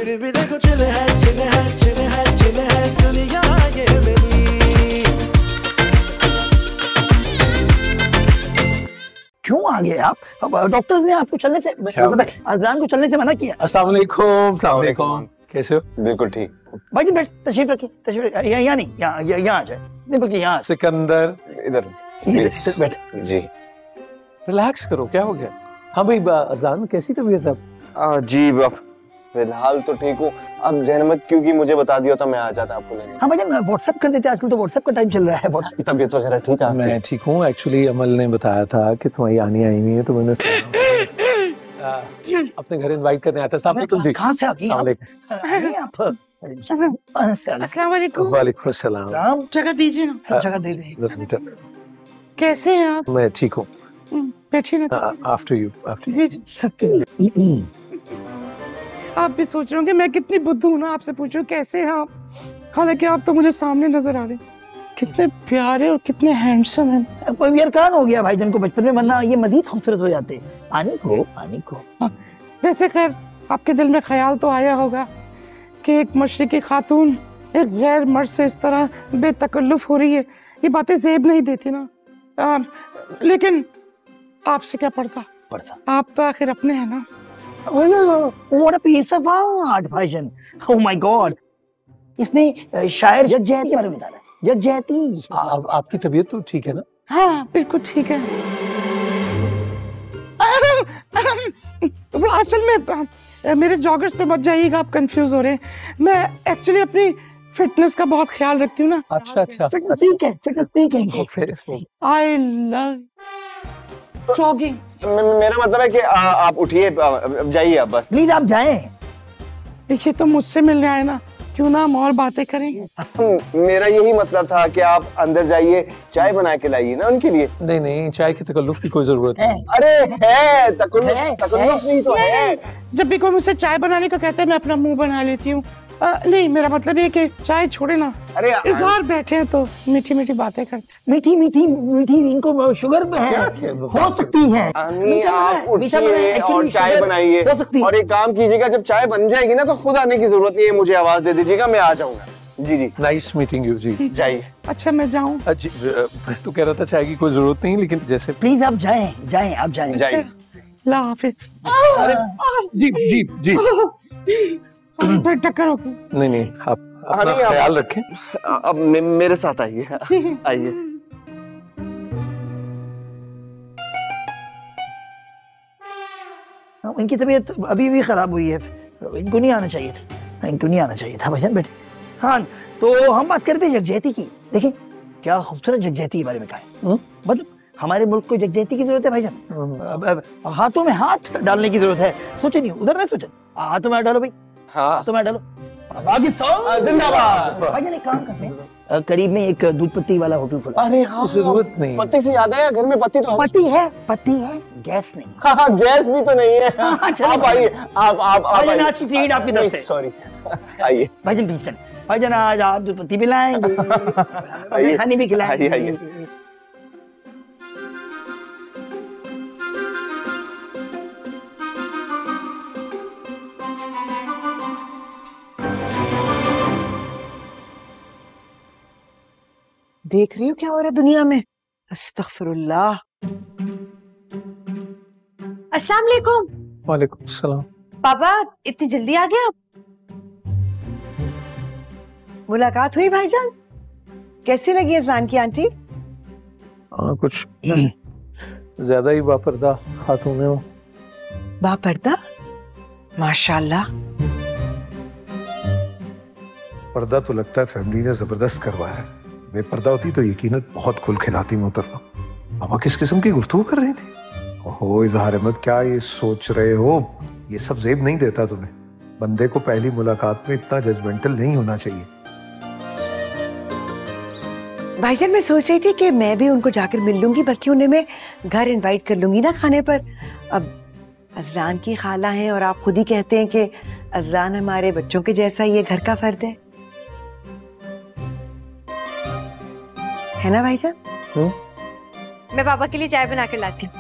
फिर भी देखो चिल है चिल है चिल है चिल है दुनिया ये मेरी। क्यों आ गए आप? डॉक्टर ने आपको चलने से, अज़लान को चलने से मना किया। अस्सलाम वालेकुम, कैसे हो? बिल्कुल ठीक। भाई जी बैठ, तशरीफ रखिए, तशरीफ यहाँ नहीं, यहाँ आ जाए, बिल्कुल यहाँ। सिकंदर इधर बैठ जी। रिलैक्स करो, क्या हो गया? हाँ भाई, अज़लान कैसी तबीयत है? जी फिलहाल तो ठीक हूँ। अब जहमत क्योंकि मुझे बता दिया था, मैं आ जाता आपको लेने। हाँ भाई व्हाट्सएप कर देते, आजकल तो व्हाट्सएप का टाइम चल रहा है। व्हाट्सएप तबीयत वगैरह ठीक है? मैं ठीक हूँ। एक्चुअली अमल ने बताया था कि तुम्हारी आनी आई हुई है, तो मैंने अपने घर इनवाइट करने आता था। कहाँ से आ गई आप? अस्सलाम वालेकुम। वालेकुम अस्सलाम। जगह दीजिए ना। जगह दे दे। कैसे हैं आप? मैं ठीक हूँ। बैठिए ना। After you. आप भी सोच रहे होंगे मैं कितनी बुद्धू हूँ ना, आपसे पूछूं कैसे हैं आप, हालांकि आप तो मुझे सामने नजर आ रहे हैं। कितने प्यारे और कितने हैंडसम हैं। कोई यार हो गया भाई जिनको बचपन में, वरना ये मजीद खूबसूरत हो जाते। पानी को। हाँ, वैसे खैर आपके दिल में ख्याल तो आया होगा कि एक मशरिकी खातून एक गैर मर्द से इस तरह बेतकल्लुफ हो रही है। ये बातें जेब नहीं देती ना, लेकिन आपसे क्या पड़ता, आप तो आखिर अपने हैं ना। What a piece of art, भाईजान। Oh my God, इसने शायर जग जयती के बारे में बताया। जग जयती। आपकी तबीयत तो ठीक है ना? हाँ बिल्कुल ठीक है। असल में मेरे जॉगर्स पे मत जाइएगा, आप कंफ्यूज हो रहे हैं। मैं एक्चुअली अपनी फिटनेस का बहुत ख्याल रखती हूँ ना। अच्छा। फिटनेस ठीक है। I love jogging. मेरा मतलब है कि आप उठिए, जाइए आप बस। प्लीज आप जाएं। देखिए तो मुझसे मिलने आए ना, क्यों ना हम और बातें करें। मेरा यही मतलब था कि आप अंदर जाइए, चाय बना के लाइए ना उनके लिए। नहीं, चाय की तकल्लुफ की कोई जरूरत नहीं। अरे है तकल्लुफ नहीं तो है। जब भी कोई मुझसे चाय बनाने का कहता है मैं अपना मुंह बना लेती हूँ। नहीं, मेरा मतलब ये कि चाय छोड़े ना। अरे इज़हार बैठे हैं तो मीठी मीठी बातें करते। मीठी इनको शुगर है, हो सकती है। आप उठिए और चाय बनाइए, और एक काम कीजिएगा, जब चाय बन जाएगी ना तो खुद आने की जरूरत नहीं है, मुझे आवाज दे दीजिएगा, मैं आ जाऊंगा। जी। नाइस मीटिंग यू जी। जाइए। अच्छा मैं जाऊँ? मैं तो कह रहा था चाय की कोई जरूरत नहीं, लेकिन जैसे प्लीज आप जाएं आप जाइए। ला हाफिज। जी। फिर टक्कर होगी। नहीं, आप अपना ख्याल रखें। अब मेरे साथ आइए। आइए। इनकी तबीयत अभी भी खराब हुई है, इनको नहीं आना चाहिए था। भाईजान बैठे। हाँ, तो हम बात करते हैं जगजयती की। देखें क्या खूबसूरत जगजयती के बारे में कहा है। मतलब हमारे मुल्क को जगजयती की जरूरत है भाईजान। हाथों में हाथ डालने की जरूरत है। सोचे नहीं, उधर नहीं सोचे, हाथों में हाथ डालो भाई। हाँ तो मैं डालो। जिंदाबाद। भाईजान एक काम करते हैं, करीब में एक दूध पत्ती वाला होटल खोला। अरे हाँ, जरूरत नहीं। पत्ती से याद आया, घर में पत्ती तो पत्ती है, गैस नहीं। हाँ, गैस भी तो नहीं है। आप आइए, आप आज की ट्रीट आपकी तरफ से। सॉरी, आइए भाईजान प्लीज चल। भाईजान आज आप दूध पत्ती पिलाएंगे, खाने भी खिलाएंगे। आइए। देख रही हो क्या हो रहा है दुनिया में? अस्तगफिरुल्लाह। अस्सलाम वालेकुम। वालेकुम सलाम। पापा इतनी जल्दी आ गए आप? मुलाकात हुई भाईजान? कैसी लगी अज़लान की आंटी? कुछ ज्यादा ही बापर्दा खातून है वो। बापर्दा? माशाल्लाह। पर्दा तो लगता है फैमिली ने जबरदस्त करवाया है। बेपर्दा होती तो यकीनन बहुत खुल खिलाती मोहतरमा। पापा किस किस्म की गुफ्तगू कर रही थी? ओहो इजहार अहमद, क्या ये सोच रहे हो? ये सब जेब नहीं देता तुम्हें। बंदे को पहली मुलाकात में इतना जजमेंटल नहीं होना चाहिए। भाईजान मैं सोच रही थी कि मैं भी उनको जाकर मिल लूंगी, बल्कि उन्हें मैं घर इनवाइट कर लूंगी ना खाने पर। अब अज़लान की खाला हैं और आप खुद ही कहते हैं कि अज़लान हमारे बच्चों के जैसा ही घर का फर्द है ना भाईजान? मैं पापा के लिए चाय बना कर लाती हूँ।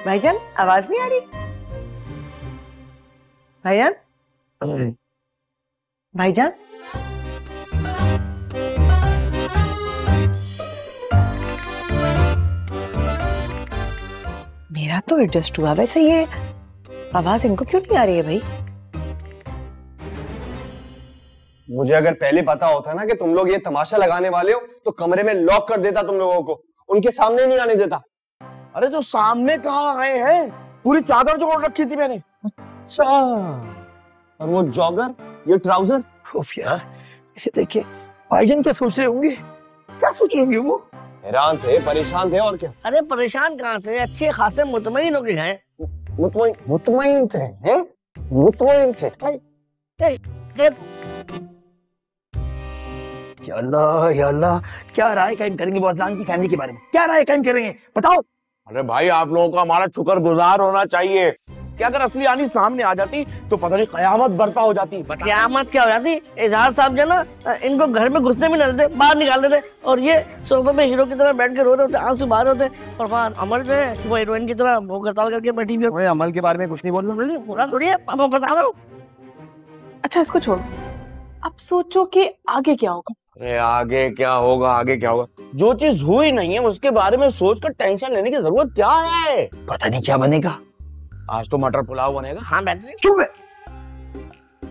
भाईजान आवाज नहीं आ रही? भाईजान भाईजान, मेरा तो एडजस्ट हुआ, वैसे ये आवाज इनको क्यों नहीं आ रही है भाई? मुझे अगर पहले पता होता ना कि तुम लोग ये तमाशा लगाने वाले हो तो कमरे में लॉक कर देता तुम लोगों को, उनके सामने नहीं आने देता। अरे तो सामने कहाँ आए हैं, पूरी चादर जोड़ रखी थी मैंने। अच्छा, और वो जॉगर, ये ट्राउजर। उफ यार, इसे देखिए भाईजान क्या सोच रहे होंगे, क्या सोच रहे होंगे वो? हैरान थे, परेशान थे, और क्या। अरे परेशान कहाँ थे, अच्छे खासे मुतमईन हो गए हैं। मुतमईन थे, हैं? मुतमईन थे। या अल्लाह, क्या राय कायम करेंगे वो अज़लान की फैमिली के बारे में? क्या राय कायम करेंगे बताओ? अरे भाई, आप लोगों को हमारा शुक्रगुजार होना चाहिए कि अगर असली आनी सामने आ जाती तो पता नहीं कयामत बर्पा हो जाती। कयामत क्या हो जाती? इजहार साहब जो ना, इनको घर में घुसने भी नहीं देते, बाहर निकाल देते, और ये सोफे में हीरो की तरह बैठ के रो रहे होते, आंसू बाहर होते, और वहाँ अमल जो है वो हीरोइन की तरह वो हड़ताल करके बैठी हुई है। अमल के बारे में कुछ नहीं बोलना, पूरा थोड़ी है, पापा बता रहा हूँ। अच्छा इसको छोड़ो, अब सोचो कि आगे क्या होगा। अरे आगे क्या होगा, आगे क्या होगा? जो चीज हुई नहीं है उसके बारे में सोचकर टेंशन लेने की जरूरत क्या है? पता नहीं क्या बनेगा। आज तो मटर पुलाव बनेगा। हाँ बेहतरीन। चुप है,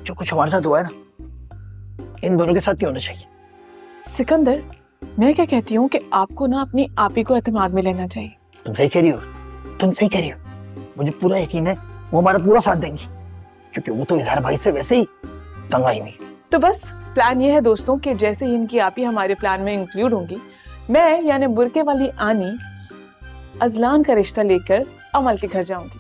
जो कुछ हमारे साथ हुआ है ना, इन दोनों के साथ ही होना चाहिए। सिकंदर, मैं क्या कहती हूँ कि आपको ना अपनी आपी को एतमाद में लेना चाहिए। तुम सही कह रही हो, तुम सही कह रही हो, मुझे पूरा यकीन है वो हमारा पूरा साथ देंगी, क्योंकि वो तो इजहार भाई से वैसे ही तंग आई हुई। तो बस प्लान ये है दोस्तों कि जैसे ही इनकी आपी हमारे प्लान में इंक्लूड होंगी, मैं यानी बुरके वाली आनी अज़लान का रिश्ता लेकर अमल के घर जाऊंगी।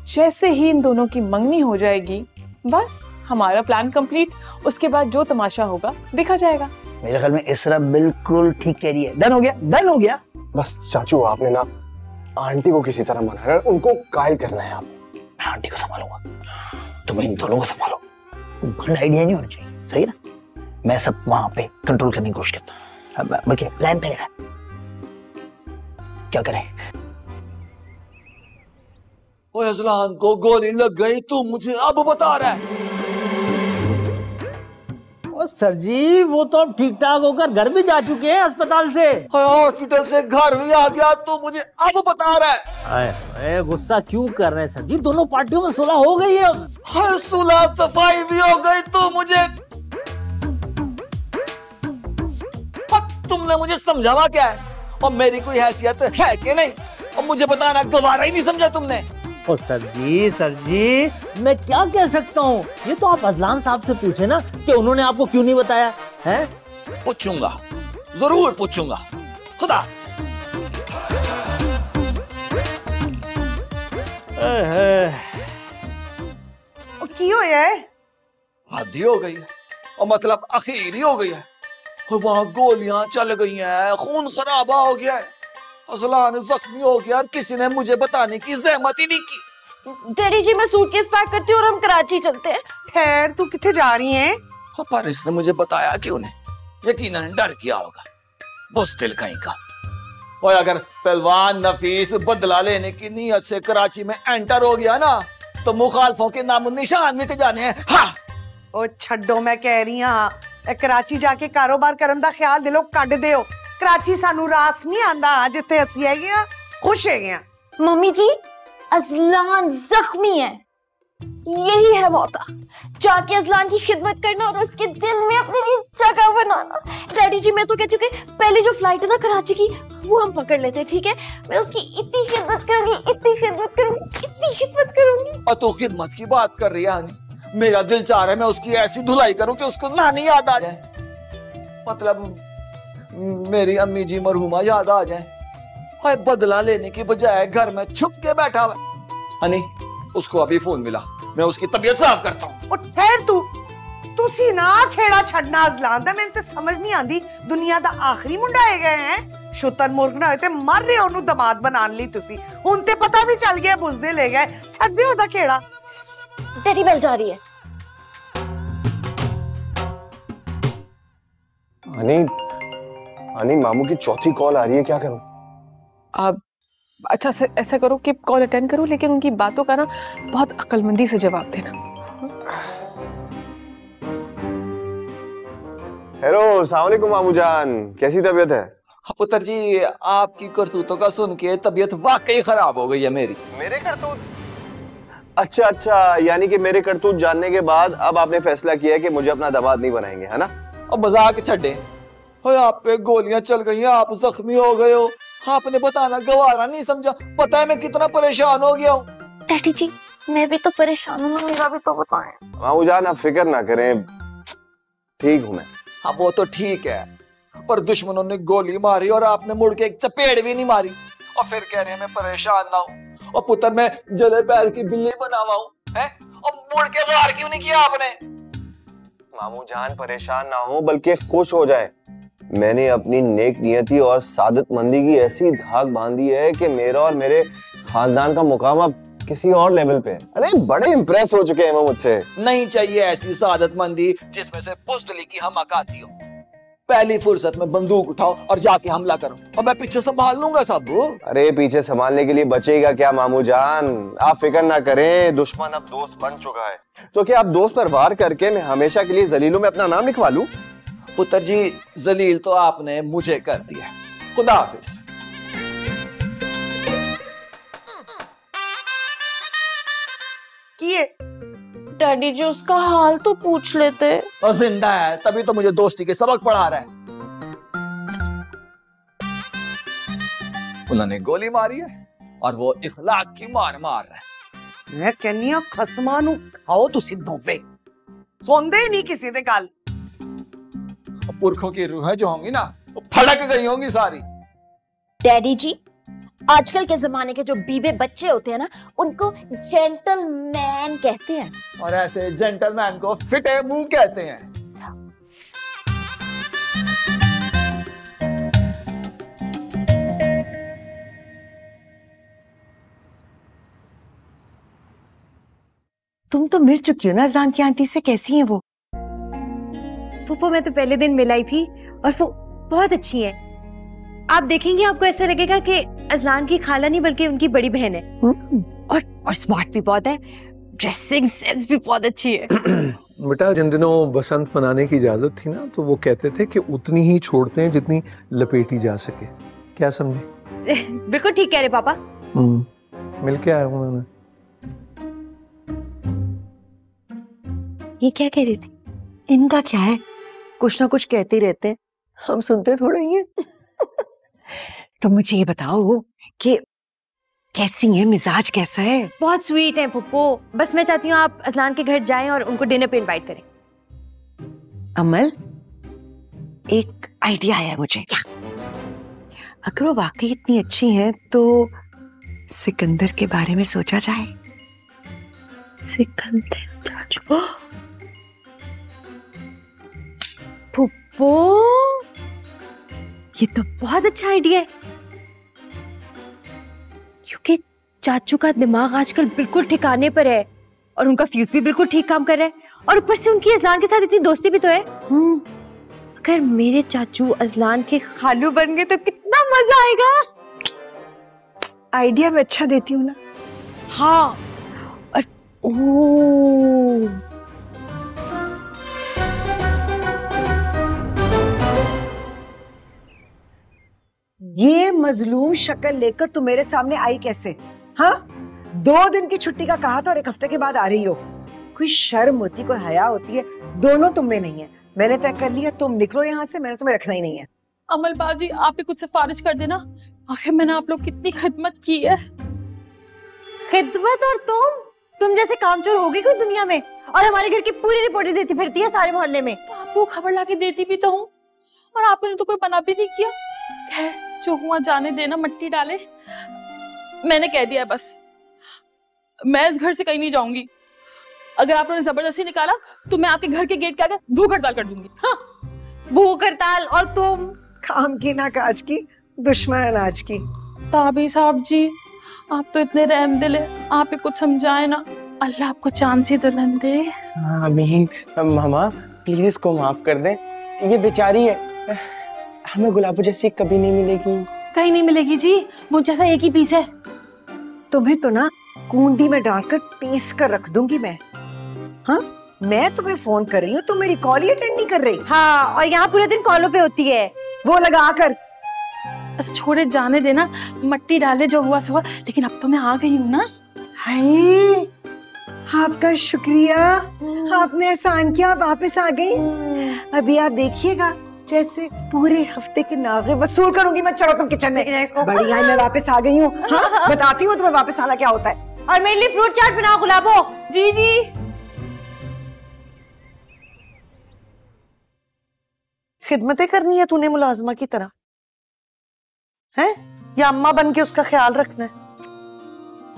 जैसे ही इन दोनों की मंगनी हो जाएगी, बस हमारा प्लान कंप्लीट। उसके बाद जो तमाशा होगा देखा जाएगा। मेरे ख्याल में इसरा बिल्कुल ठीक कह रही है। डन हो गया, डन हो गया। बस चाचू, आपने ना आंटी को किसी तरह मनाना है, उनको कायल करना है। आप, मैं आंटी को संभालूंगा, तुम इन दोनों को संभालो। कोई आइडिया नहीं होना चाहिए, सही ना? मैं सब वहां पे कंट्रोल करने की कोशिश करता हूँ। बल्कि प्लान पे है, क्या करें? ओए अज़लान को गोली लग गई, तू मुझे अब बता रहा है? ओ सर जी, वो तो ठीक ठाक होकर घर भी जा चुके हैं अस्पताल से। हॉस्पिटल से घर भी आ गया, तू मुझे अब बता रहा है? अरे गुस्सा क्यों कर रहे हैं सर जी, दोनों पार्टियों में सुलह हो गई है अब। हाय, सुलह सफाई भी हो गई, तू मुझे तुमने मुझे समझावा क्या है? और मेरी कोई हैसियत है कि नहीं? और मुझे बताना दोबारा ही नहीं समझा तुमने। ओ सर जी, मैं क्या कह सकता हूँ? ये तो आप अज़लान साहब से पूछे ना कि उन्होंने आपको क्यों नहीं बताया है? पूछूंगा, जरूर पूछूंगा। खुदा हाफिज़। की हो है? आधी हो गई है, और मतलब आखिरी हो गई है। वहाँ गोलियां चल गई हैं, खून खराबा हो गया है, अज़लान जख्मी हो गया, और किसी ने मुझे बताने की जहमत ही नहीं की। डैडी जी, मैं सूटकेस पैक करती हूँ और हम कराची चलते हैं। खैर, तू किथे जा रही है? पर इसने मुझे बताया क्यों नहीं? यकीनन डर किया होगा, बुज़दिल कहीं का। और अगर पहलवान नफीस बदला लेने की नीयत से कराची में एंटर हो गया ना, तो मुखालफों के नाम निशान मिट जाने हैं। हाँ। ओ छड्डो, मैं कह रही हाँ, कराची जाके कारोबार करन दा ख्याल दिलो कट दियो। कराची सानू रास नहीं आंदा, जिथे असी है गया खुश है गया। मम्मी जी, अज़लान जख्मी है, यही है मौका। जाके अज़लान की खिदमत करना और उसके दिल में अपने लिए जगह बनाना। डैडी जी, मैं तो कहती हूँ कि पहले जो फ्लाइट है ना कराची की, वो हम पकड़ लेते हैं, ठीक है? मैं उसकी इतनी खिदमत करूंगी, इतनी खिदमत करूंगी, इतनी खिदमत करूंगी। और तू खिदमत की बात कर रही है हनी? मेरा दिल चाह रहा है मैं उसकी ऐसी धुलाई करूं कि उसको नानी याद आ जाए, मतलब मेरी अम्मी जी मरहुमा याद आ जाए। हाय, बदला लेने की बजाय घर में छुप के बैठा हुआ। हनी, उसको अभी फोन मिला, मैं उसकी तबीयत साफ करता हूँ। ठहर तू सी ना खेड़ा छड़ना अज़लान दा, मैंने तो समझ नहीं आंदी, दुनिया दा आखिरी मुंडा है गए हैं। शुतर मुर्ग ना होए ते मर रहे ओनू दमाद बनान ली तुसी। हुन ते पता भी चल गया, बुझदे ले गए, छड़ दियो दा खेड़ा। डैडी बेल जा रही है। अनी मामू की चौथी कॉल आ रही है, क्या करूं? अब अच्छा ऐसा करो कि कॉल अटेंड करो, लेकिन उनकी बातों का ना बहुत अक्लमंदी से जवाब देना। हेलो, अस्सलाम वालेकुम मामू जान, कैसी तबीयत है? पुत्र जी, आपकी करतूतों का सुन के तबीयत वाकई खराब हो गई है मेरी। मेरे करतूत? अच्छा अच्छा, यानी कि मेरे करतूत जानने के बाद अब आपने फैसला किया है कि मुझे अपना दामाद नहीं बनाएंगे, है ना? अब मजाक छड़े, आप पे गोलियां चल गई हैं, आप जख्मी हो गए हो, आपने बताना गवारा नहीं समझा। पता है मैं कितना परेशान हो गया हूँ। डैडी जी, मैं भी तो परेशान हूँ, मेरा भी तो बताएं। मामू जान आप फिक्र ना करें, ठीक हूँ मैं। हाँ वो तो ठीक है, पर दुश्मनों ने गोली मारी और आपने मुड़ के एक चपेट भी नहीं मारी, और फिर कह रहे हैं मैं परेशान ना हूँ। और पुत्र मैं जले पैर की बिल्ली बनावा हूँ, हैं? और मुड़ के वार क्यों नहीं किया आपने? मामू जान परेशान ना हो, बल्कि खुश हो जाए। मैंने अपनी नेक नियति और सादतमंदी की ऐसी धाक बांधी है कि मेरा और मेरे खानदान का मुकाम अब किसी और लेवल पे है। अरे बड़े इंप्रेस हो चुके हैं वो मुझसे। नहीं चाहिए ऐसी सादतमंदी जिसमें से बुज़दिली की हमक आती हो। पहली फुर्सत में बंदूक उठाओ और जाके हमला करो, और मैं पीछे संभाल लूंगा सब। अरे पीछे संभालने के लिए बचेगा क्या मामू जान? आप फिक्र ना करें, दुश्मन अब दोस्त बन चुका है। तो क्या आप दोस्त पर वार करके मैं हमेशा के लिए जलीलों में अपना नाम लिखवा लूं? पुत्र जी, जलील तो आपने मुझे कर दिया। खुदा हाफिज। डैडी जी उसका हाल तो पूछ लेते। और जिंदा है तभी तो मुझे दोस्ती के सबक पढ़ा रहा है। उन्होंने गोली मारी है और वो इखलाक की मार मार रहा है। मैं कहनी खसमानू खाओ तुसी दोवे, सोंदे नहीं किसी दे गल। पुरखों की रूहें जो होंगी ना, वो फड़क गई होंगी सारी। डैडी जी, आजकल के जमाने के जो बीबे बच्चे होते हैं ना, उनको जेंटलमैन कहते हैं, और ऐसे जेंटलमैन को फिटे मुंह कहते हैं। तुम तो मिल चुकी हो ना अज़लान की आंटी से, कैसी हैं वो? फूफो मैं तो पहले दिन मिलाई थी और वो बहुत अच्छी है। आप देखेंगे आपको ऐसा लगेगा कि अज़लान की खाला नहीं बल्कि उनकी बड़ी बहन है। और स्मार्ट भी बहुत है, ड्रेसिंग सेंस भी बहुत अच्छी है। बेटा जिन दिनों बसंत मनाने की इजाजत थी ना, तो वो कहते थे कि उतनी ही छोड़ते हैं जितनी लपेटी जा सके। क्या समझे? बिल्कुल ठीक कह रहे पापा। मिल के आया हूँ मैं। ये क्या कह रही थी? इनका क्या है, कुछ ना कुछ कहते ही रहते हैं, हम सुनते थोड़ा ही हैं। तो मुझे ये बताओ कि कैसी है, मिजाज कैसा है? बहुत स्वीट है पुप्पो, बस मैं चाहती हूँ आप अज़लान के घर जाएं और उनको डिनर पे इनवाइट करें। अमल, एक आइडिया आया मुझे। अगर वो वाकई इतनी अच्छी हैं तो सिकंदर के बारे में सोचा जाए। सिकंदर चाचू, पुप्पो ये तो बहुत अच्छा आइडिया है, क्योंकि चाचू का दिमाग आजकल बिल्कुल ठिकाने पर है और उनका फ्यूज भी बिल्कुल ठीक काम कर रहा है, और ऊपर से उनकी अज़लान के साथ इतनी दोस्ती भी तो है। अगर मेरे चाचू अज़लान के खालू बन गए तो कितना मजा आएगा। आइडिया मैं अच्छा देती हूँ ना? हाँ, और ओह ये मजलूम शक्ल लेकर तुम मेरे सामने आई कैसे? हाँ, 2 दिन की छुट्टी का कहा था और 1 हफ्ते के बाद आ रही हो। कोई शर्म होती, कोई हया होती है? दोनों तुम में नहीं है। मैंने तय कर लिया, तुम निकलो यहाँ से, मैंने तुम्हें रखना ही नहीं है। अमल बाजी, आप भी कुछ सिफारिश कर देना, आखिर मैंने आप लोग कितनी खिदमत की है। खिदमत? और तुम जैसे कामचोर होगी कोई दुनिया में, और हमारे घर की पूरी रिपोर्टें देती फिरती है सारे मोहल्ले में। तो आपको खबर लाके देती भी तो हूँ, और आपने तो कोई मना भी नहीं किया। खैर जो हुआ जाने देना, मट्टी डाले। मैंने कह दिया बस, मैं इस घर से कहीं नहीं जाऊंगी। अगर आप लोगों ने जबरदस्ती निकाला तो मैं आपके घर के गेट के आगे भूख हड़ताल कर दूंगी। हाँ, भूख हड़ताल? और तुम काम की ना काज की, दुश्मन अनाज की। ताबी साहब जी, आप तो इतने रहमदिल है, आप ही कुछ समझाए ना। अल्लाह आपको चांद सी दुल्हन दे। आमीन। मामा प्लीज को माफ कर दें, ये बेचारी है, हमें गुलाबो जैसी कभी नहीं मिलेगी। कहीं नहीं मिलेगी जी, मुझ जैसा एक ही पीस है। तुम्हें तो ना कुंडी में डालकर पीस कर रख दूंगी मैं। हाँ, मैं तुम्हें फोन कर रही हूँ, तुम मेरी कॉल ही अटेंड नहीं कर रही। हाँ, और यहाँ पूरे दिन कॉलों पे होती है। वो लगा कर। बस छोड़े, जाने देना, मट्टी डाले, जो हुआ सो हुआ। लेकिन अब तो मैं आ गई हूँ ना। हाय, आपका शुक्रिया, आपने एहसान किया, वापस आ गई। अभी आप देखिएगा जैसे पूरे हफ्ते के नागे वसूल करूंगी मैं। चलो तुम किचन में। बढ़िया है, मैं वापस आ गई हूँ। हाँ, बताती हूँ तुम्हें वापस आना क्या होता है। और मेरे लिए फ्रूट चाट बनाओ गुलाबो। जी जी। खिदमतें करनी है तूने मुलाजमा की तरह, हैं? या अम्मा बन के उसका ख्याल रखना है?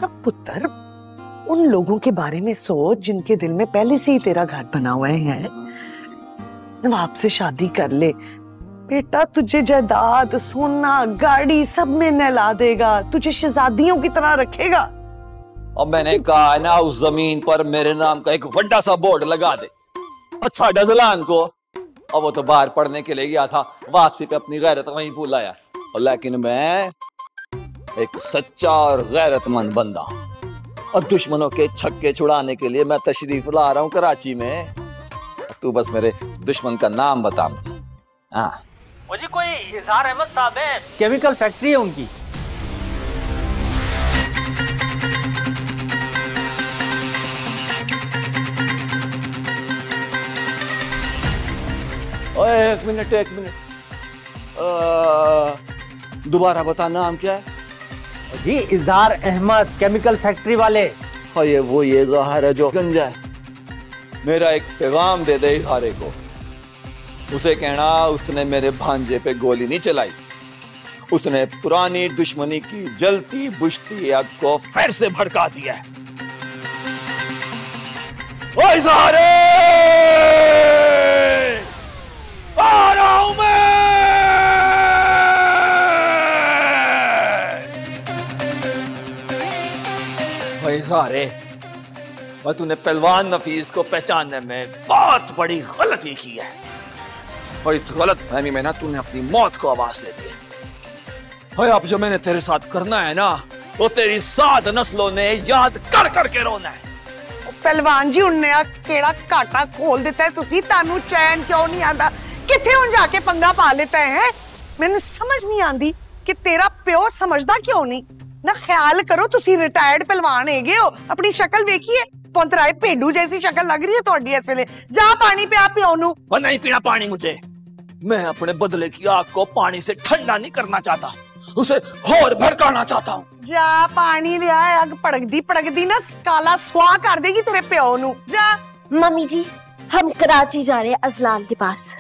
अब पुत्र, उन लोगों के बारे में सोच जिनके दिल में पहले से ही तेरा घर बना हुआ है। नवाब से शादी कर ले बेटा, तुझे जायदाद, सोना, गाड़ी सब में नहला देगा, तुझे शहजादियों की तरह रखेगा। अब मैंने कहा ना, उस जमीन पर मेरे नाम का एक बड़ा सा बोर्ड लगा दे। अच्छा अजलान को, और वो तो बाहर पढ़ने के लिए गया था, वापसी पे अपनी गैरत वहीं भूल आया। और लेकिन मैं एक सच्चा और गैरतमंद बंदा, और दुश्मनों के छक्के छुड़ाने के लिए मैं तशरीफ ला रहा हूँ कराची में। तू बस मेरे दुश्मन का नाम बता मुझे। हाँ मुझे कोई इजहार अहमद साहब है, केमिकल फैक्ट्री है उनकी। ओए एक मिनट, दोबारा बता, नाम क्या है? जी इजहार अहमद, केमिकल फैक्ट्री वाले। हाँ ये ज़ाहिर है जो गंजा है। मेरा एक पैगाम दे दे इजहारे को, उसे कहना उसने मेरे भांजे पे गोली नहीं चलाई, उसने पुरानी दुश्मनी की जलती बुझती आग को फिर से भड़का दिया है। ओ इजहारे, आ रहा हूं मैं। इजहारे, और तूने पहलवान नफीस को पहचानने में बहुत बड़ी गलती की है, और इस गलत फहमी में ना तूने अपनी मौत को आवाज दे दी है। और अब जो मैंने तेरे साथ करना है ना, वो तेरी 7 नस्लों ने याद कर करके रोना है। पहलवान जी उन्हें केड़ा काटा खोल देता है, तुसी तानू चैन क्यों नहीं आंदा? किथे हुन जाके पंगा पा लेता है? मैंने समझ नहीं आंदी कि तेरा प्यो समझदा क्यों नहीं ना। ख्याल करो, तुसी रिटायर्ड पहलवान हैगे हो, अपनी शक्ल देखिए, पंतराए पेडू जैसी शक्ल लग रही है तोड़ी इस वेले। जा पानी पे आप पियो नू। और नहीं पीना पानी मुझे, मैं अपने बदले की आग को पानी से ठंडा नहीं करना चाहता, उसे और भड़काना चाहता हूँ। जा पानी ले आए, आग पड़कदी ना काला सुहा कर देगी तेरे प्यो नू। जा। मम्मी जी हम कराची जा रहे हैं अजलान के पास।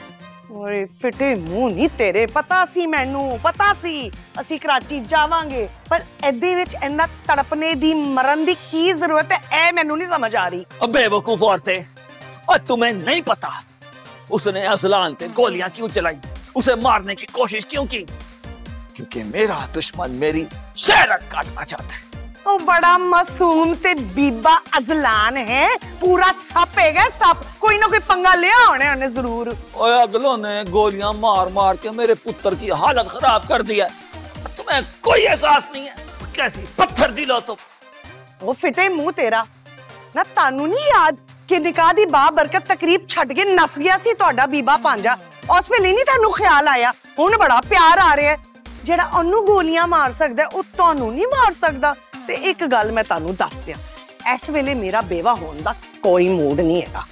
ओए फिटे मुंह नहीं तेरे, पता सी मैनू, पता सी ਅਸੀਂ कराची जावांगे, पर एदे विच इन्ना तड़पने दी मरन दी की जरूरत है, ए मैनू नहीं समझ आ रही। अब बेवकूफ औरतें, और तुम्हें नहीं पता उसने अजलान पे गोलियां क्यों चलाई, उसे मारने की कोशिश क्यों की? क्योंकि मेरा दुश्मन मेरी शहरत काटना चाहता है। ओ बड़ा मासूम ते बीबा अजलान है, पूरा सप है सप, कोई ना कोई पंगा ले आने उन्हें जरूर। ओए अगलों ने गोलियां मार मार के मेरे पुत्र की हालत खराब कर दिया, तुम्हें कोई एहसास नहीं है? कैसी पत्थर दिलो तुम। वो फिटे मुंह तेरा ना, तानू नहीं याद कि निकाह दी बा बरकत तकरीब छड़ के नस गया सी तोड़ा बीबा पांजा, उस वेले नहीं तानू ख्याल आया? हुण बड़ा प्यार आ रहा है, जेड़ा ओनू गोलियां मार सकदा है ओ तानू नहीं मार सकदा। ते एक गल मैं तानू दस दिया, इस वेले मेरा बेवा होने दा कोई मूड नहीं है।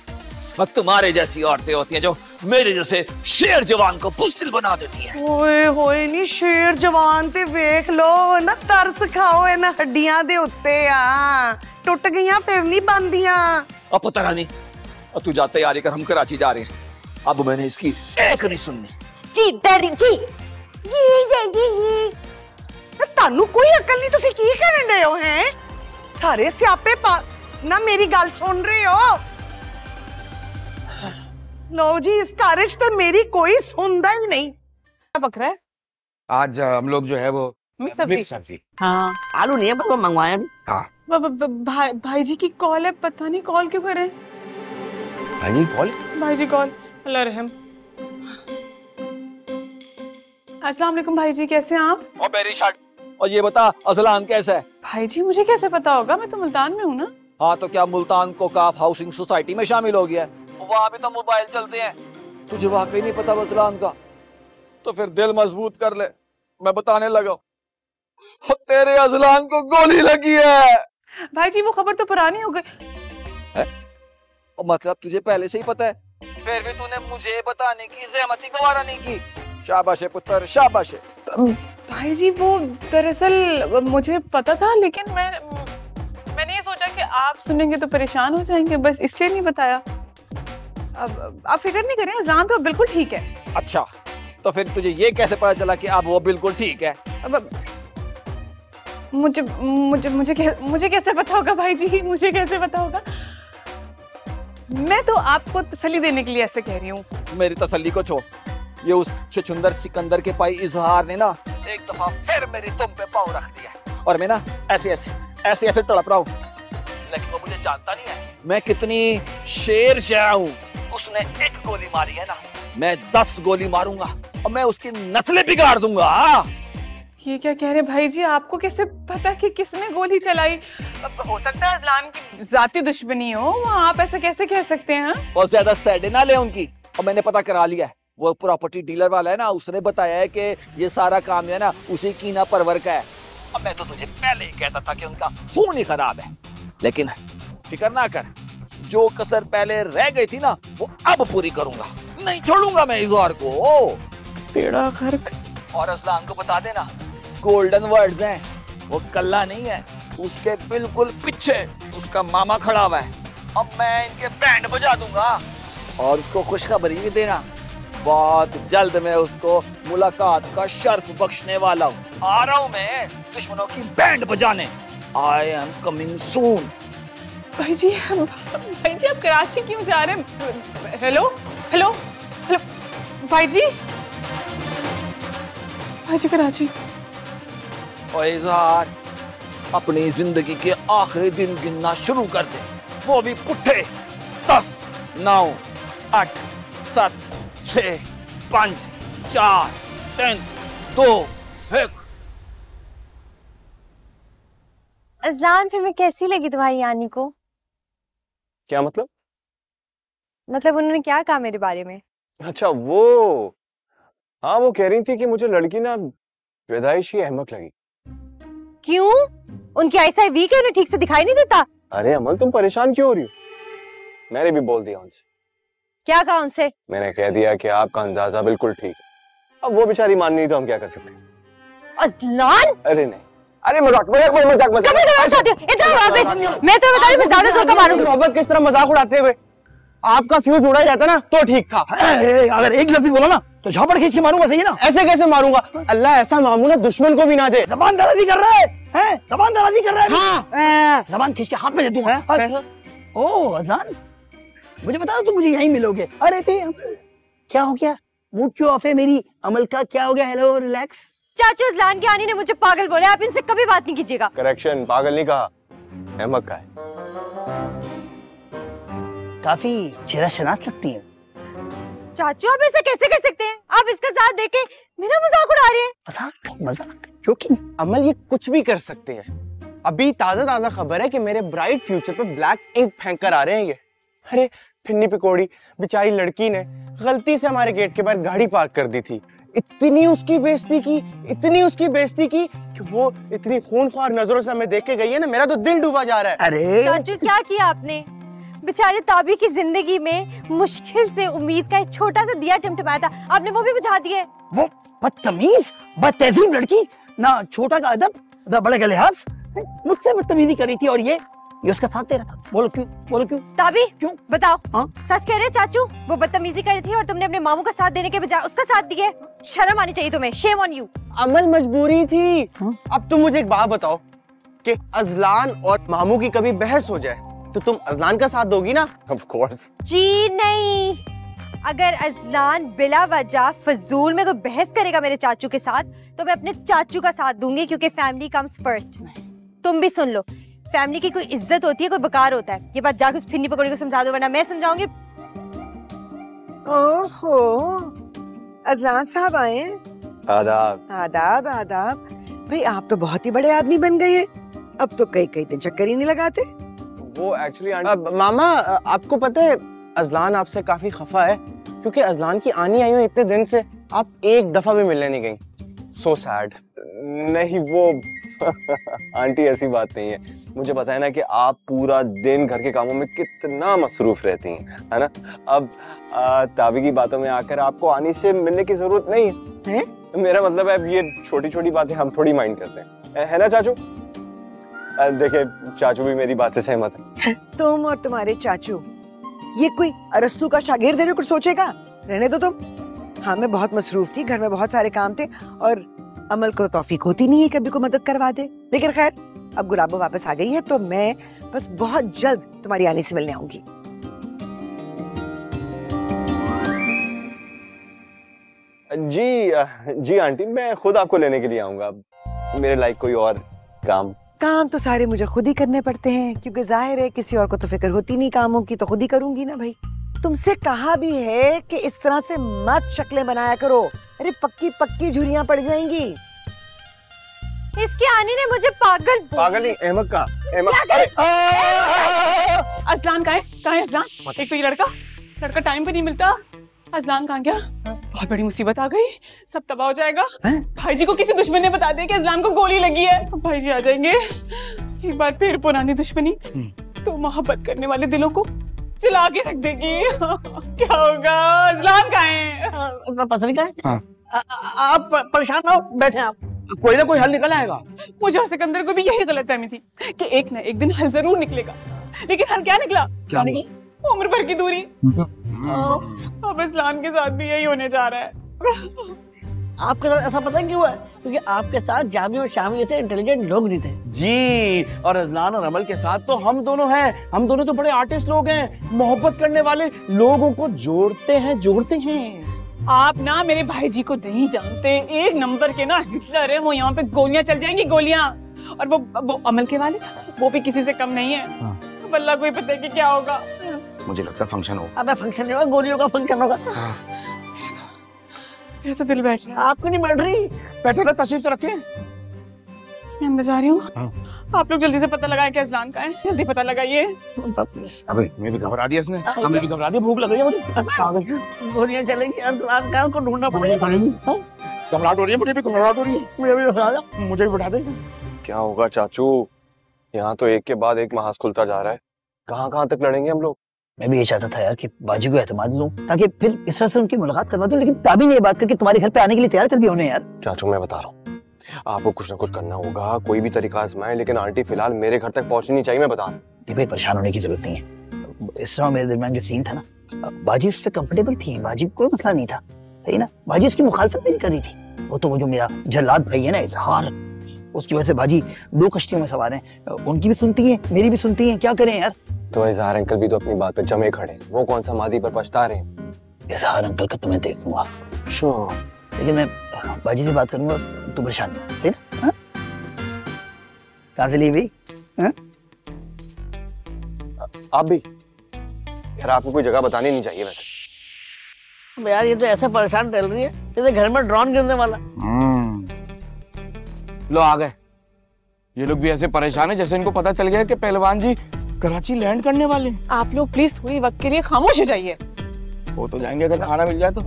तुम्हारे जैसी औरतें होती हैं जो मेरे जैसे शेर जवान को बुज़दिल बना देती हैं। ओए होए नी शेर जवान ते वेख लो ना, तरस खाओ इन हड्डियां दे उत्ते आ, टुट गईयां फिर नहीं बनदियां। अब पता नहीं, अब तू जा तैयारी कर, हम कराची जा रहे हैं। अब मैंने इसकी एक नहीं सुननी। जी डैडी जी। तानू कोई अकल नहीं, तुसी की करन रहे हो हैं? सारे स्यापे पा ना, मेरी गल सुन रहे हो? लो जी, इस कारज तो मेरी कोई सुनता ही नहीं। क्या पक रहा है? आज हम लोग जो है वो मिक्स सब्जी। हाँ, आलू नहीं है, बस मैं मंगवाया नहीं। हाँ भाई जी की कॉल है, पता नहीं कॉल क्यों कर रहे हैं। भाई जी कॉल, अल्लाह रहम। अस्सलाम वालेकुम भाई जी, कैसे हैं आप? और मेरी शर्ट, और ये बता अजलान कैसा है? भाई जी मुझे कैसे पता होगा, मैं तो मुल्तान में हूँ ना। हाँ तो क्या मुल्तान को काफ हाउसिंग सोसाइटी में शामिल हो गया है? वहां भी तो मोबाइल चलते हैं। तुझे वाकई नहीं पता अजलान का? तो फिर दिल मजबूत कर ले, मैं बताने लगा। तेरे अजलान को गोली लगी है। भाई जी वो खबर तो पुरानी हो गई। मतलब तुझे पहले से ही पता है, फिर भी तूने मुझे बताने की ज़हमत ही गवारा नहीं की। शाबाश है पुत्र, शाबाश है। भाई जी वो दरअसल मुझे पता था, लेकिन मैंने ये सोचा कि आप सुनेंगे तो परेशान हो जाएंगे, बस इसलिए नहीं बताया। अब आप फिक्र नहीं करें, अजलान तो बिल्कुल ठीक है। अच्छा, तो फिर तुझे ये कैसे पता चला कि अब वो बिल्कुल ठीक है? अब मुझे कैसे पता होगा भाई जी, मुझे कैसे पता होगा? मैं तो आपको तसल्ली देने के लिए ऐसे कह रही हूँ। मेरी तसल्ली को छोड़, ये उस छछुंदर सिकंदर के पाई इजहार ने ना एक दफा फिर मेरी तुम पे पाँव रख दिया, और मैं ना ऐसे तड़प रहा हूँ। लेकिन वो मुझे जानता नहीं है मैं कितनी शेर शाह हूँ। उसने एक गोली मारी है ना, मैं 10 गोली मारूंगा और मैं उसकी नस्लें बिगाड़ दूंगा। ये क्या कह रहे भाई जी? आपको कैसे पता कि किसने गोली चलाई? हो सकता है अजलान की जाती दुश्मनी हो, आप ऐसा कैसे कह सकते हैं? बहुत ज्यादा सैडे ना ले उनकी। और मैंने पता करा लिया है, वो प्रॉपर्टी डीलर वाला है ना, उसने बताया है कि ये सारा काम है ना उसी कीना परवर का है। अब मैं तो तुझे पहले ही कहता था कि उनका खून ही खराब है। लेकिन फिक्र ना कर, जो कसर पहले रह गई थी ना वो अब पूरी करूंगा। नहीं छोड़ूंगा मैं इजहार को। बेड़ा गर्क। और अजलान को बता देना, गोल्डन वर्ड्स हैं, वो कल्ला नहीं है। उसके बिल्कुल पीछे उसका मामा खड़ा हुआ है। अब मैं इनके बैंड बजा दूंगा। और उसको खुशखबरी भी देना, बहुत जल्द मैं उसको मुलाकात का शर्फ बख्शने वाला हूँ। आ रहा हूँ मैं दुश्मनों की बैंड बजाने। I am coming soon. भाई जी आप कराची क्यों जा रहे हैं? हेलो हेलो हेलो भाई जी कराची। और इजहार, अपनी जिंदगी के आखिरी दिन गिनना शुरू कर दे, वो भी पुट्ठे। 10, 9, 8, 7, 6, 5, 4, 3, 2, 1। अजलान फिर मैं कैसी लगी तुम्हारी आनी को? क्या मतलब? मतलब उन्होंने क्या कहा मेरे बारे में? अच्छा वो, हाँ वो कह रही थी कि मुझे लड़की ना पैदाइशी अहमक लगी। क्यों? उनकी आईसाइट वीक है, उन्हें ठीक से दिखाई नहीं देता? अरे अमल तुम परेशान क्यों हो रही हो? मैंने भी बोल दिया उनसे। क्या कहा उनसे? मैंने कह दिया कि आपका अंदाजा बिल्कुल ठीक है। अब वो बेचारी मान नहीं तो हम क्या कर सकते? अजलान? अरे नहीं, अरे मजाक मजाक मजाक मजाक। इधर वापस। मैं तो बता रही हूँ ज्यादा जोर का मारूंगी। मोहब्बत किस तरह मजाक उड़ाते हुए? आपका फ्यूज उड़ा ही रहता ना तो ठीक था। अगर एक लफ्ज़ बोला ना तो झापड़ खींच के मारूंगा, सही ना? ऐसे कैसे मारूंगा? अल्लाह ऐसा मामूला दुश्मन को भी ना दे। जबान दराजी कर रहा है? जबान दराजी कर रहा है? हाँ। जबान खींच के हाथ में दे दूंगा। ओ अजलान, मुझे बता दो तुम मुझे यहीं मिलोगे। अरे क्या हो गया? मूड क्यों ऑफ है मेरी अमल का? क्या हो गया? Hello relax. चाचू अजलान की आनी ने मुझे पागल बोला, आप इनसे कभी बात नहीं कीजिएगा। करेक्शन, पागल नहीं कहा, अहमक का है। काफी चेहरा शनास लगती है। चाचू आप ऐसा कैसे कर सकते हैं? आप इसका साथ देके मेरा मजाक उड़ा रहे हैं। मजाक जोकिंग। अमल ये कुछ भी कर सकते हैं। अभी ताजा खबर है कि मेरे ब्राइट फ्यूचर पे ब्लैक इंक फेंक कर आ रहे हैं ये। अरे फिन्नी पिकोड़ी बेचारी लड़की ने गलती से हमारे गेट के बाहर गाड़ी पार्क कर दी थी। इतनी उसकी बेइज्जती की कि वो इतनी खूनख्वार नजरों से हमें देख के गई है ना, मेरा तो दिल डूबा जा रहा है। अरे चाचू क्या किया आपने? बेचारे ताबी की जिंदगी में मुश्किल से उम्मीद का एक छोटा सा दिया टिमटिमाया था, आपने वो भी बुझा दिया। वो बदतमीज बदतहजीब लड़की, ना छोटा का अदब ना बड़े का लिहाज, मुझसे बदतमीजी करी थी और ये उसका साथ दे रहा था। बोलो क्यों? ताबी क्यों? बताओ। सच कह रहे चाचू? वो बदतमीजी करी थी और तुमने अपने मामू का साथ देने के बजाय उसका साथ दिया। शर्म आनी चाहिए तुम्हें। Shame on you. अमल मजबूरी थी। अब तुम मुझे एक बात बताओ कि अजलान और मामू की कभी बहस हो जाए तो तुम अजलान का साथ दोगी ना? Of course। जी नहीं, अगर अजलान बिला वजह फजूल में कोई बहस करेगा मेरे चाचू के साथ तो मैं अपने चाचू का साथ दूंगी, क्योंकि फैमिली कम्स फर्स्ट। तुम भी सुन लो, फैमिली की कोई इज्जत होती है, कोई वकार होता है। ये बात जाके उस फिन्नी पकौड़ी को समझा दो, वरना मैं समझाऊंगी। ओहो, अजलान साहब आए हैं। आदाब। आदाब आदाब। भाई आप तो बहुत ही बड़े आदमी बन गए हैं। अब तो कई दिन चक्कर ही नहीं लगाते। वो एक्चुअली मामा आपको पता है अजलान आपसे काफी खफा है क्योंकि अजलान की आनी आई हुई इतने दिन से आप एक दफा भी मिलने नहीं गई। So sad. नहीं वो आंटी ऐसी बात नहीं है, मुझे पता है ना कि आप पूरा दिन घर के कामों में कितना मसरूफ रहती हैं, है ना। अब ताबी की बातों में आकर आपको आनी से मिलने की जरूरत नहीं है? मेरा मतलब है ये छोटी छोटी बातें हम थोड़ी माइंड करते हैं, है ना चाचू? देखिए चाचू भी मेरी बात से सहमत है। तुम और तुम्हारे चाचू ये कोई अरस्तू का शागिर्द है जो कुछ सोचेगा? रहने दो तुम। हाँ मैं बहुत मसरूफ थी, घर में बहुत सारे काम थे और अमल को तौफीक होती नहीं है कभी को मदद करवा दे। लेकिन खैर अब गुलाबो वापस आ गई है तो मैं बस बहुत जल्द तुम्हारी आनी से मिलने आऊंगी। जी आंटी, मैं खुद आपको लेने के लिए आऊंगा। मेरे लायक कोई और काम तो सारे मुझे खुद ही करने पड़ते हैं क्योंकि जाहिर है किसी और को तो फिक्र होती नहीं कामों की, तो खुद ही करूंगी ना भाई। तुमसे कहा भी है कि इस तरह से मत शक्लें बनाया करो, अरे पक्की पक्की झुर्रियां पड़ जाएंगी। इसकी आनी ने मुझे पागल नहीं अहमद का अजलान कहाँ है अजलान? एक तो ये लड़का टाइम पे नहीं मिलता। अजलान कहाँ गया? बहुत बड़ी मुसीबत आ गई, सब तबाह हो जाएगा। भाई जी को किसी दुश्मन ने बता दिया कि अजलान को गोली लगी है। भाई जी आ जाएंगे। एक बार फिर पुरानी दुश्मनी तो मोहब्बत करने वाले दिलों को जला के रख देगी। क्या होगा? अजलान कहाँ है? पता नहीं कहाँ है। आप परेशान ना हो, बैठे आप, कोई ना कोई हल निकल आएगा। मुझे और सिकंदर को भी यही गलतफहमी थी कि एक ना एक दिन हल जरूर निकलेगा, लेकिन हल क्या निकला? उम्र भर की दूरी। अब अजलान के साथ भी यही होने जा रहा है। आपके साथ ऐसा पता क्यों है? क्योंकि आपके साथ जामी और शामी जैसे इंटेलिजेंट लोग नहीं थे जी। और अजलान और अमल के साथ तो हम दोनों हैं। हम दोनों तो बड़े आर्टिस्ट लोग हैं, मोहब्बत करने वाले लोगों को जोड़ते हैं। आप ना मेरे भाई जी को नहीं जानते, एक नंबर के ना हिटलर है वो। यहाँ पे गोलियां चल जाएंगी, गोलियां। और वो अमल के वाले वो भी किसी से कम नहीं है। अब अल्लाह को ही पता है कि क्या होगा। मुझे लगता है फंक्शन होगा। अबे फंक्शन नहीं होगा, गोलियों का फंक्शन होगा। मेरा तो दिल बैठ रहा है। आपको नहीं बैठ रही? बैठो ना, तशरीफ तो रखें। मैं अंदर जा रही हूँ। आप लोग जल्दी से पता लगाएं कि अजलान कहाँ है, जल्दी पता लगाइए। अबे मैं भी घबरा दिया इसने, हमें भी घबरा दिया। भूख लग रही है मुझे। गोलियां चलेंगी, अजलान कहाँ को ढूंढना पड़ेगा। घबराहट हो रही है, मुझे भी घबराहट हो रही है। मुझे भी बैठा दे। क्या होगा चाचू? यहाँ तो एक के बाद एक महाज खुलता जा रहा है, कहाँ तक लड़ेंगे हम लोग? मैं भी ये चाहता था यार कि बाजी को एतमाद लूं ताकि फिर इस तरह से उनकी मुलाकात करवा दूं, लेकिन ताबी ने ये बात करके तुम्हारे घर पे आने के लिए तैयार कर दिया उन्हें यार। चाचू मैं बता रहा हूँ, आपको कुछ ना कुछ करना होगा, कोई भी तरीका आजमाएं, लेकिन आंटी फिलहाल मेरे घर तक पहुंचनी नहीं चाहिए। मैं बता रहा हूँ। भाई परेशान होने की जरूरत नहीं है। इस तरह मेरे दरमियान जो सीन था ना, बाजी उस पर कंफर्टेबल थी, बाजी कोई मसला नहीं था, सही ना। बाजी उसकी मुखालफत भी नहीं कर रही थी। वो तो वो जो मेरा जल्लाद भाई है ना इजहार, उसकी वजह से बाजी दो कश्तियों में सवार है। उनकी भी सुनती है, मेरी भी सुनती है, क्या करें यार। तो इजहार अंकल भी तो अपनी बात पे जमे खड़े, वो कौन सा माजी पर पछता रहे हैं। इजहार अंकल का तुम्हें देख लूंगा, लेकिन मैं बाजी से बात करूंगा, तू परेशान नहीं, सही ना? कहाँ से ली भाई? आप भी यार, आपको कोई जगह बतानी नहीं चाहिए वैसे। यार ये तो ऐसे परेशान चल रही है जैसे घर में ड्रोन गिरने वाला। लो आ गए। ये लोग भी ऐसे परेशान है जैसे इनको पता चल गया कि पहलवान जी कराची लैंड करने वाले। आप लोग प्लीज थोड़ी वक्त के लिए खामोश हो जाइए। वो तो जाएंगे अगर खाना मिल जाए तो।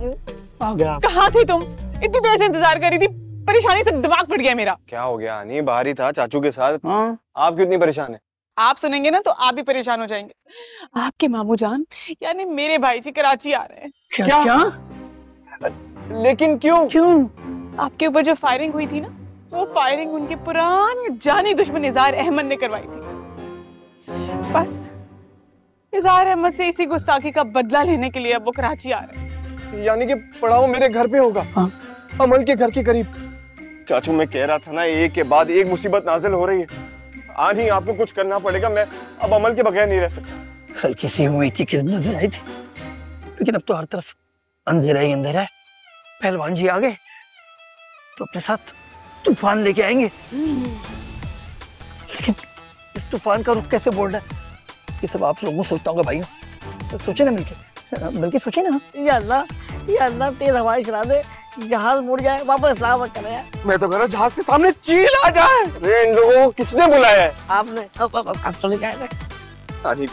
आ गया। कहाँ थी तुम? इतनी देर से इंतजार कर रही थी, परेशानी से दिमाग फट गया मेरा। क्या हो गया? नहीं बाहर ही था चाचू के साथ। आप क्यों इतनी परेशान है? आप सुनेंगे ना तो आप भी परेशान हो जाएंगे। आपके मामू जान यानी मेरे भाई जी कराची आ रहे हैं। क्या? लेकिन क्यों? आपके ऊपर जो फायरिंग हुई थी ना, वो फायरिंग उनके पुराने जानी दुश्मन इजहार अहमद ने करवाई थी। बस इजहार अहमद से इसी गुस्ताखी का बदला लेने के लिए अब वो कराची आ रहे हैं। यानी कि पड़ाव मेरे घर पे होगा? अमल के घर के करीब। चाचू मैं कह रहा था ना, एक के बाद एक मुसीबत नाजिल हो रही है। आज ही आपको कुछ करना पड़ेगा, मैं अब अमल के बगैर नहीं रह सकता। हल्की सी उम्मीद की किरण नजर आई थी, लेकिन अब तो हर तरफ अंधेरा ही अंधेरा है। पहलवान जी आ गए तो अपने साथ तूफान लेके आएंगे, लेकिन इस तूफान का रुख कैसे बोल रहा है ये सब आप लोगों सोचता होगा भाइयों, तो सोचे ना मिलके सोचे ना। या अल्लाह तेज हवाएं चला दे, जहाज मुड़ जाए, वापस इस्लामाबाद चले जाए। मैं तो कह रहा जहाज के सामने चील आ जाए। अरे इन लोगों को किसने बुलाया है? आपने। आप तो नहीं कहे थे। आनी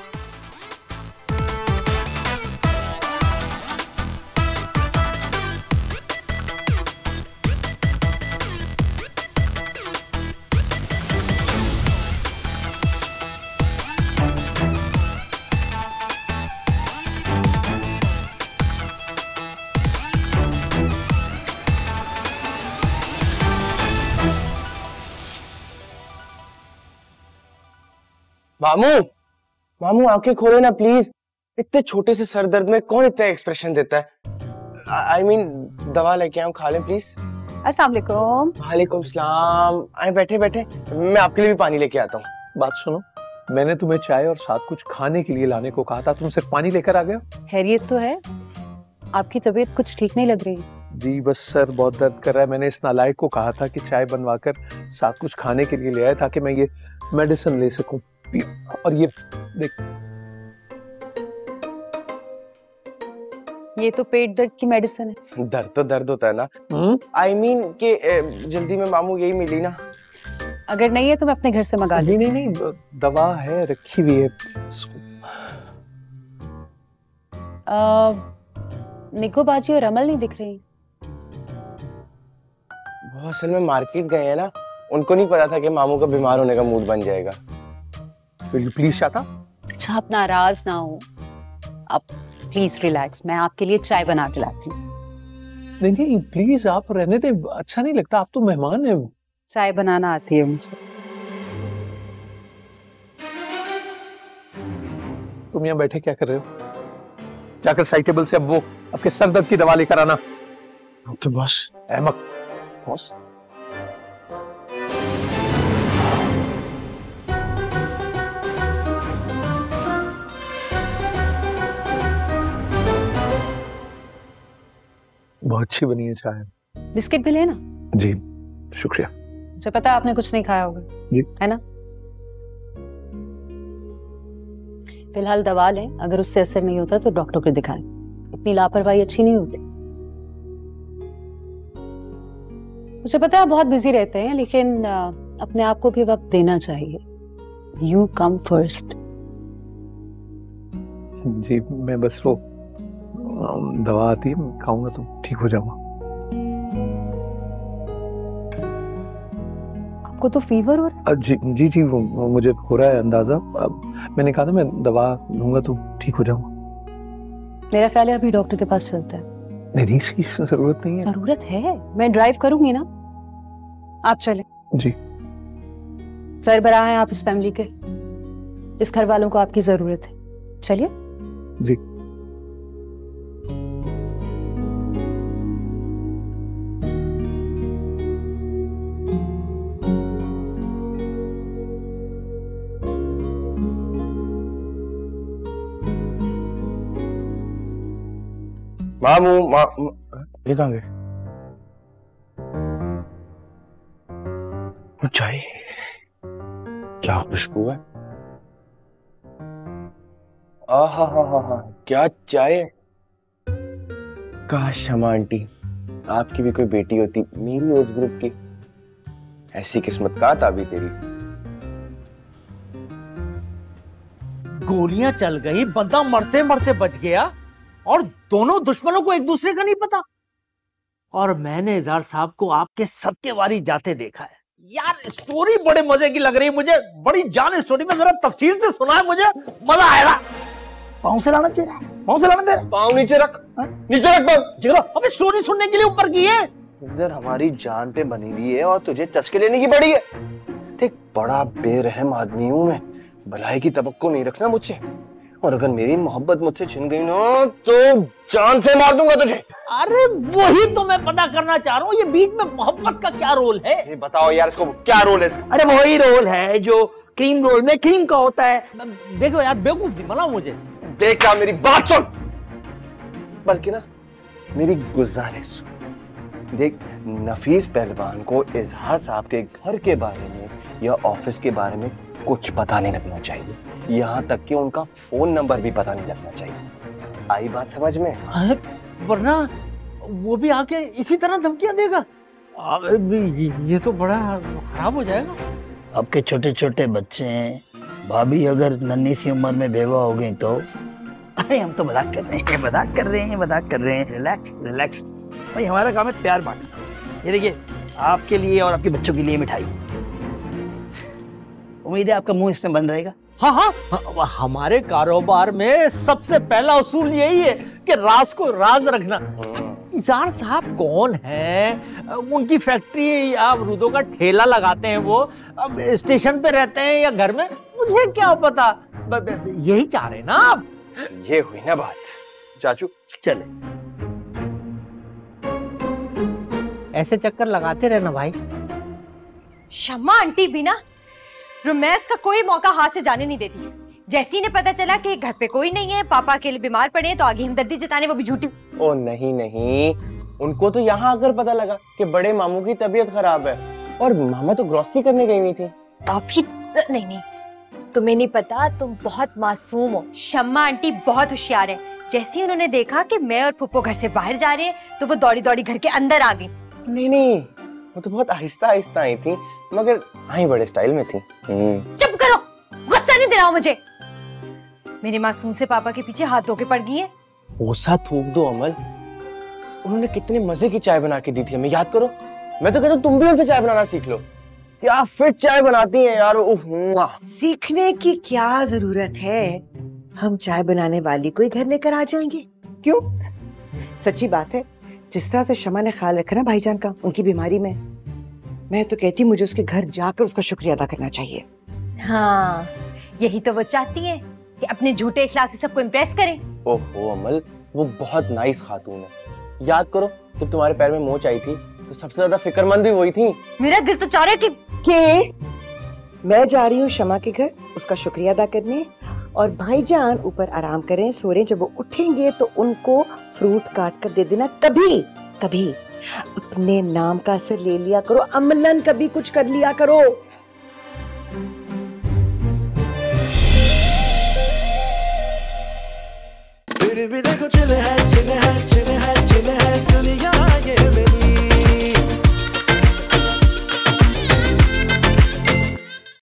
मामू मामू आंखें खोले ना प्लीज। इतने छोटे से सर दर्द में कौन इतना एक्सप्रेशन देता है? आई मीन दवा लेके आऊं, खा लें प्लीज। अस्सलाम वालेकुम। वालेकुम सलाम। आए बैठे बैठे, मैं आपके लिए भी पानी लेके आता हूँ। बात सुनो, मैंने तुम्हें चाय और साथ कुछ खाने के लिए लाने को कहा था, तुम सिर्फ पानी लेकर आ गए हो। खैरियत तो है? आपकी तबीयत कुछ ठीक नहीं लग रही। जी बस सर बहुत दर्द कर रहा है। मैंने इस नालायक को कहा था कि चाय बनवाकर साथ कुछ खाने के लिए ले आए ताकि मैं ये मेडिसिन ले सकूं। और ये देख, ये तो पेट दर्द की मेडिसिन है। दर्द तो दर्द होता है ना। आई मीन कि जल्दी में मामू यही मिली ना। अगर नहीं है तो मैं अपने घर से मंगा नहीं नहीं नहीं, दवा है रखी हुई है। निको बाजी और अमल नहीं दिख रही। वो असल में मार्केट गए हैं ना, उनको नहीं पता था कि मामू का बीमार होने का मूड बन जाएगा। Will you please shut up? अच्छा आप नाराज ना हो, आप प्लीज रिलैक्स, मैं आपके लिए चाय बना के लाती हूँ। नहीं नहीं प्लीज आप रहने दे, अच्छा नहीं लगता, आप तो मेहमान हैं। चाय बनाना आती है मुझे। तुम यहाँ बैठे क्या कर रहे हो? जाकर साइड टेबल से अब वो आपके सर दर्द की दवा लेकर आना। Okay boss. अहमक बॉस। बहुत अच्छी बनी है चाय। बिस्किट भी लेना। जी शुक्रिया। मुझे पता है आपने कुछ नहीं खाया होगा जी, है ना? फिलहाल दवा लें, अगर उससे असर नहीं होता तो डॉक्टर को दिखाएं। इतनी लापरवाही अच्छी नहीं होती। मुझे पता है आप बहुत बिजी रहते हैं, लेकिन अपने आप को भी वक्त देना चाहिए। You come first. जी मैं बस वो दवा आती है, खाऊंगा तो ठीक हो जाऊंगा। आपको तो फीवर हो रहा है? जी जी जी वो मुझे हो रहा है अंदाजा। मैंने कहा था मैं दवा लूंगा तो ठीक हो जाऊंगा। मेरा ख्याल है अभी डॉक्टर के पास चलता है। नहीं इसकी जरूरत नहीं है। जरूरत है, मैं ड्राइव करूंगी ना, आप चले। जी सरबराह हैं आप इस फैमिली के, इस घर वालों को आपकी जरूरत है, चलिए। जी मामू ये कहाँ गए? चाय क्या खुशबू है? आहा क्या चाय। काश शमा आंटी आपकी भी कोई बेटी होती मेरी एज ग्रुप की। ऐसी किस्मत का था भी तेरी। गोलियां चल गई, बंदा मरते मरते बच गया और दोनों दुश्मनों को एक दूसरे का नहीं पता। और मैंने इज़हार साहब को आपके सबके वारी जाते देखा है। यार स्टोरी बड़े मजे की लग रही है मुझे, बड़ी जान स्टोरी में, जरा तफसील से सुना है, मुझे मजा आएगा। पाँव से लाना दे रहा है, पाँव से लाना दे रहा है। पाँव नीचे रख, नीचे रख पाँव। चलो अबे स्टोरी सुनने के लिए ऊपर की है। इधर हमारी जान पे बनी हुई है और तुझे चस्के लेने की पड़ी है। देख बड़ा बेरहम आदमी हूँ मैं, भलाई की तवक्को नहीं रखना मुझसे, और अगर मेरी मोहब्बत मुझसे छिन गई ना तो जान से मार दूंगा तुझे। अरे वही तो मैं पता करना चाह रहा हूँ, ये बीच में मोहब्बत का क्या रोल है? ये बताओ यार इसको क्या रोल है इसका? अरे वही रोल है जो क्रीम रोल में क्रीम का होता है। देखो यार बेवकूफ नहीं बनाओ मुझे। देखा मेरी बात सुन, बल्कि ना मेरी गुजारिश सुन। देख नफीस पहलवान को इजहार साहब के घर के बारे में या ऑफिस के बारे में कुछ पता नहीं लगना चाहिए, यहाँ तक कि उनका फोन नंबर भी पता नहीं लगना चाहिए। आई बात समझ में? वरना वो भी आके इसी तरह धमकियां देगा। ये तो बड़ा खराब हो जाएगा। आपके छोटे छोटे बच्चे हैं, भाभी अगर नन्ही सी उम्र में बेवा हो गई तो? अरे हम तो मजाक कर रहे हैं, मजाक कर रहे हैं, मजाक कर रहे हैं। रिलैक्स रिलैक्स भाई, हमारा काम है प्यार बांटना। ये देखिए आपके लिए और आपके बच्चों के लिए मिठाई। उम्मीद है आपका मुंह इसमें बंद रहेगा। हाँ हाँ, हमारे कारोबार में सबसे पहला उसूल यही है कि राज को राज रखना। इज़ार साहब कौन है? उनकी फैक्ट्री या अमरूदों का ठेला लगाते हैं वो, अब स्टेशन पे रहते हैं या घर में, मुझे क्या पता। यही चाह रहे ना आप? ये हुई ना बात चाचू। चले ऐसे चक्कर लगाते रहना भाई। शम्मा आंटी भी ना रोमांस का कोई मौका हाथ से जाने नहीं देती। जैसे ही ने पता चला कि घर पे कोई नहीं है, पापा अकेले बीमार पड़े हैं, तो आगे हमदर्दी जताने, वो भी झूठी। ओ नहीं नहीं, उनको तो यहाँ आकर पता लगा कि बड़े मामू की तबीयत खराब है और मामा तो ग्रोसरी करने गई हुई थी। नहीं, तुम्हें नहीं पता, तुम बहुत मासूम हो। शम्मा आंटी बहुत होशियार है। जैसे ही उन्होंने देखा कि मैं और फुप्पो घर से बाहर जा रहे हैं, तो वो दौड़ी दौड़ी घर के अंदर आ गई। नहीं, वो तो बहुत आहिस्ता आहिस्ता आई थी, मगर आई बड़े स्टाइल में थी। चुप करो, गुस्सा नहीं दिलाओ मुझे। मेरे मासूम से पापा के पीछे हाथ धो के पड़ गई है। ओसा थूक दो अमल, उन्होंने कितने मजे की चाय बना के दी थी हमें, याद करो। मैं तो कहता हूँ तुम भी उनसे चाय बनाना सीख लो, क्या फिट चाय बनाती हैं यार। सीखने की क्या जरूरत है, हम चाय बनाने वाली को ही घर लेकर आ जाएंगे। क्यों? सच्ची बात है, जिस तरह से शमा ने ख्याल रखा ना भाईजान का उनकी बीमारी में, मैं तो कहती मुझे उसके घर जाकर उसका शुक्रिया अदा करना चाहिए। हाँ, यही तो वो चाहती है कि अपने झूठे इखलाक से सबको इम्प्रेस करें। ओहो अमल, वो बहुत नाइस खातून है। याद करो जब तुम्हारे पैर में मोच आई थी तो सबसे ज्यादा फिक्रमंद भी वही थी। मेरा दिल तो चाह रहा है कि मैं जा रही हूँ शमा के घर उसका शुक्रिया अदा करने, और भाईजान ऊपर आराम करें, सो रहे। जब वो उठेंगे तो उनको फ्रूट काट कर दे देना। कभी कभी अपने नाम का असर ले लिया करो, अमलन कभी कुछ कर लिया करो। फिर भी देखो चिल है चिल है